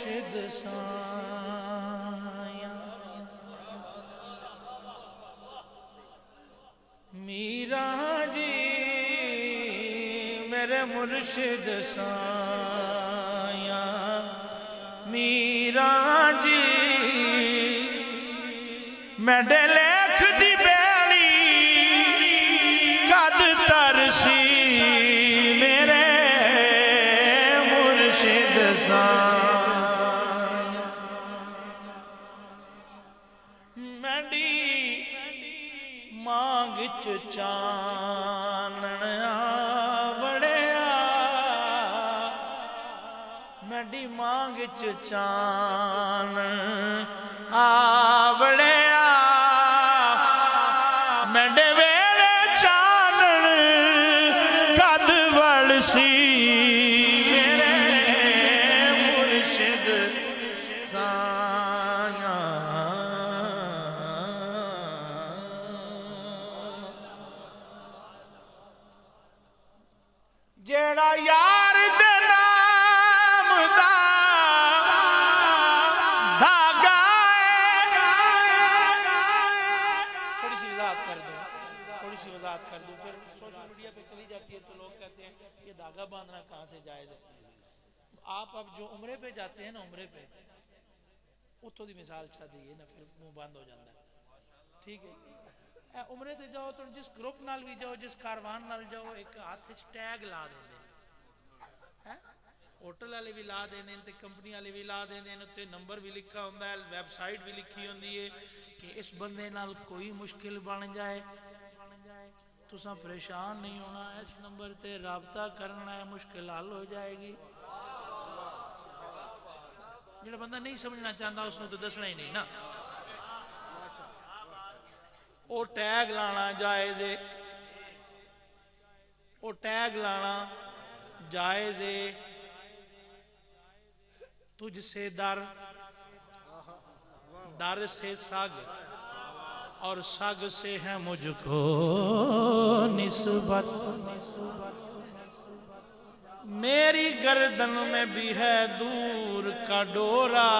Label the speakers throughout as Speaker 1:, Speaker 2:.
Speaker 1: मुर्शिद साया मीरा जी मेरे मुर्शिद साया मीरा जी मैडे लेख दी बैली कद तरसी मेरे मुर्शिद साया मैडी मांग च चानन आवड़िया मैडी मांग च चानन आवड़िया मैडे वेले चानन कद वलसी मेरे मुर्शिद साया जेड़ा यार दे नाम दा धागा थोड़ी सी वजाहत कर दूं फिर सोशल मीडिया पे चली जाती है तो लोग कहते हैं ये धागा बांधना कहाँ से जायज है। आप अब जो उम्रे पे जाते हैं ना उम्रे पे उतो दी मिसाल छा दी ना फिर मुंह बंद हो जाता है। ठीक है उम्रे ते जाओ तो जिस ग्रुप नाल भी जाओ जिस कारवान नाल जाओ एक हाथ च टैग ला देंगे हैं होटल वाले भी ला देंगे ते कंपनी वाले भी ला देंगे उत्ते नंबर भी लिखा होंदा है वेबसाइट भी लिखी होंदी है कि इस बंदे नाल कोई मुश्किल बन जाए तुसा परेशान नहीं होना इस नंबर ते राबता करना है मुश्किल हल हो जाएगी। जो बंदा नहीं समझना चाहता उसने तो दसना ही नहीं ना। वो टैग लाना जायज है वो टैग लाना जायज है तुझसे दर दर से सग और सग से है मुझको निस्बत मेरी गर्दन में भी है दूर का डोरा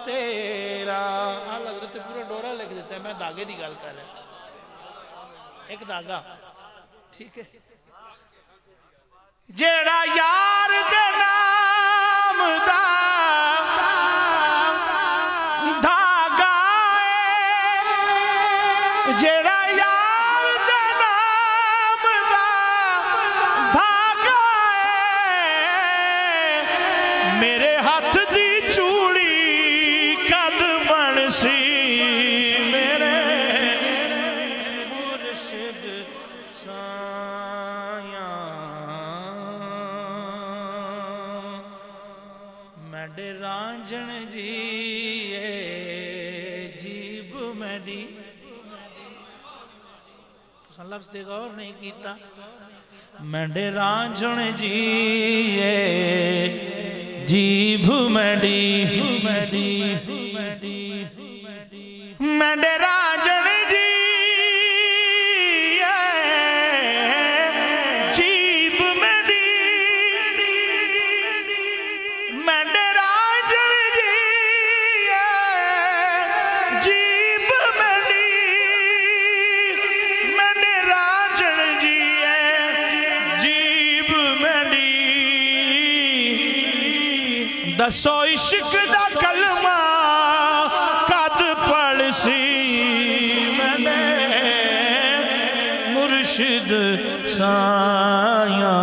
Speaker 1: तेरा हजरत पूरा डोरा लिख देता है। मैं धागे की गल कर रहा एक धागा ठीक है जेड़ा यार दे नाम दा धागा जेड़ा यार दे नाम दा धागा मेरे हाथ दी चूड़ी कद बनसी मेरे मुर्शिद साया मैडे रांझण जी जीब मैडी लफ्ज़ दे गौर नहीं कीता मैडे रांझण जी जीभ मैडी मैडे रांझण जी जीभ मैडी मैडे रांझण जी जीभ मैडी मैडे रांझण जी जीभ मैडी दसो इश्क दा कलमा कद पढ़सी मैंने मुर्शिद साया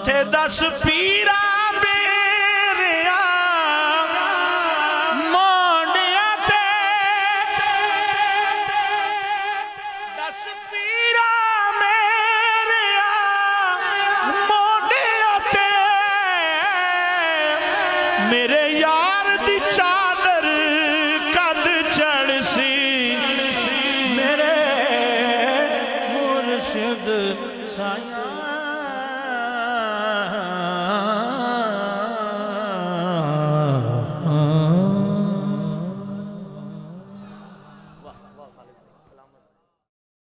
Speaker 1: थे दस पीरा बेरिया मोंडिया ते दस पीरा मेरिया मोंडिया ते मेरे यार दी चादर कद चढ़सी मेरे मुर्शिद साया